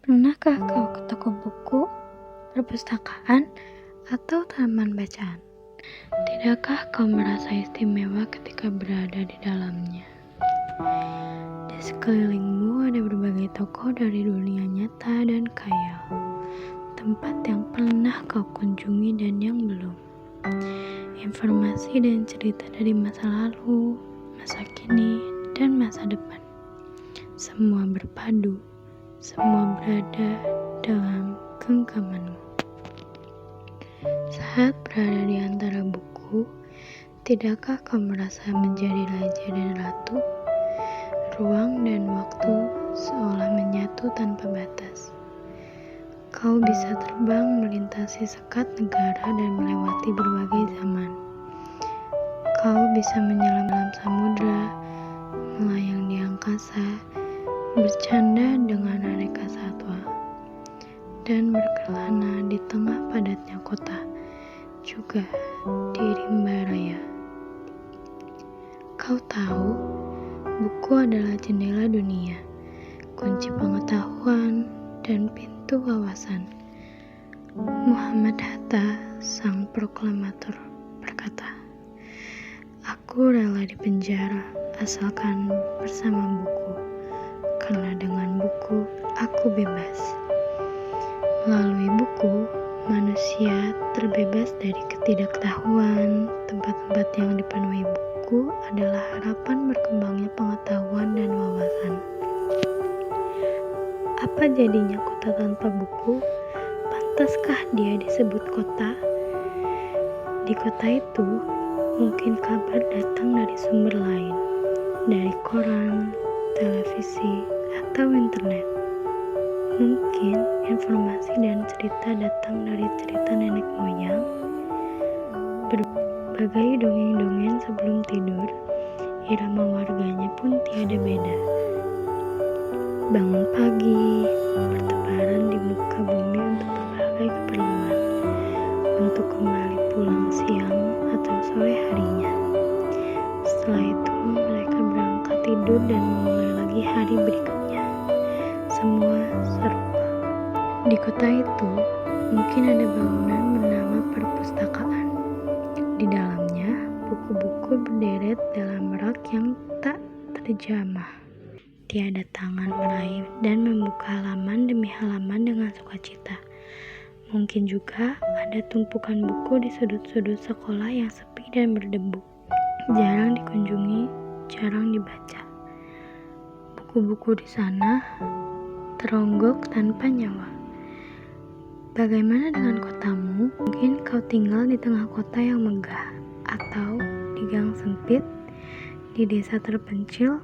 Pernahkah kau ke toko buku, perpustakaan, atau taman bacaan? Tidakkah kau merasa istimewa ketika berada di dalamnya? Di sekelilingmu ada berbagai toko dari dunia nyata dan khayal, tempat yang pernah kau kunjungi dan yang belum. Informasi dan cerita dari masa lalu, masa kini, dan masa depan. Semua berpadu, semua berada dalam genggamanmu. Saat berada di antara buku, tidakkah kau merasa menjadi raja dan ratu? Ruang dan waktu seolah menyatu tanpa batas. Kau bisa terbang melintasi sekat negara dan melewati berbagai zaman. Kau bisa menyelam dalam samudra, melayang di angkasa, bercanda dengan aneka satwa, dan berkelana di tengah padatnya kota, juga di rimba raya. Kau tahu, buku adalah jendela dunia, kunci pengetahuan, dan pintu wawasan. Muhammad Hatta, sang proklamator, berkata, "Aku rela dipenjara asalkan bersama buku, karena dengan buku aku bebas." Melalui buku, manusia terbebas dari ketidaktahuan. Tempat-tempat yang dipenuhi buku adalah harapan berkembangnya pengetahuan dan wawasan. Apa jadinya kota tanpa buku? Pantaskah dia disebut kota? Di kota itu, mungkin kabar datang dari sumber lain, dari koran, televisi, atau internet. Mungkin informasi dan cerita datang dari cerita nenek moyang. Berbagai dongeng-dongeng sebelum tidur, irama warganya pun tiada beda. Bangun pagi, bertebaran di muka bumi untuk berbagai keperluan, untuk kembali pulang siang atau sore harinya. Setelah itu mereka berangkat tidur dan memulai lagi hari berikutnya. Semua serupa. Di kota itu mungkin ada bangunan bernama perpustakaan. Di dalamnya buku-buku berderet dalam rak yang tak terjamah. Tiada tangan meraih dan membuka halaman demi halaman dengan sukacita. Mungkin juga ada tumpukan buku di sudut-sudut sekolah yang sepi dan berdebu. Jarang dikunjungi, jarang dibaca. Buku-buku di sana teronggok tanpa nyawa. Bagaimana dengan kotamu? Mungkin kau tinggal di tengah kota yang megah, atau di gang sempit, di desa terpencil,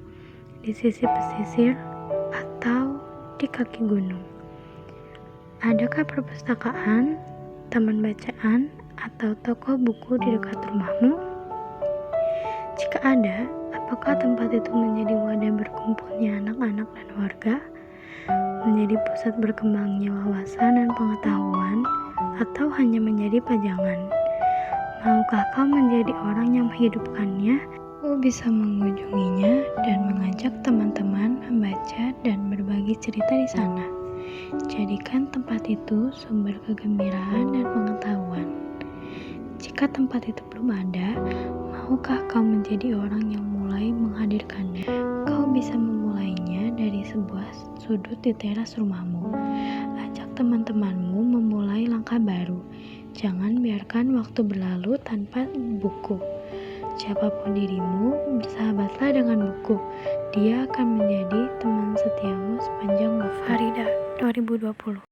di sisi pesisir, atau di kaki gunung. Adakah perpustakaan, taman bacaan, atau toko buku di dekat rumahmu? Jika ada, apakah tempat itu menjadi wadah berkumpulnya anak-anak dan warga? Menjadi pusat berkembangnya wawasan dan pengetahuan, atau hanya menjadi pajangan? Maukah kau menjadi orang yang menghidupkannya? Kau bisa mengunjunginya dan mengajak teman-teman membaca dan berbagi cerita di sana. Jadikan tempat itu sumber kegembiraan dan pengetahuan. Jika tempat itu belum ada, maukah kau menjadi orang yang mulai menghadirkannya? Kau bisa memulainya dari sebuah sudut di teras rumahmu. Ajak teman-temanmu memulai langkah baru. Jangan biarkan waktu berlalu tanpa buku. Siapapun dirimu, bersahabatlah dengan buku. Dia akan menjadi teman setiamu sepanjang waktu. Farida, 2020.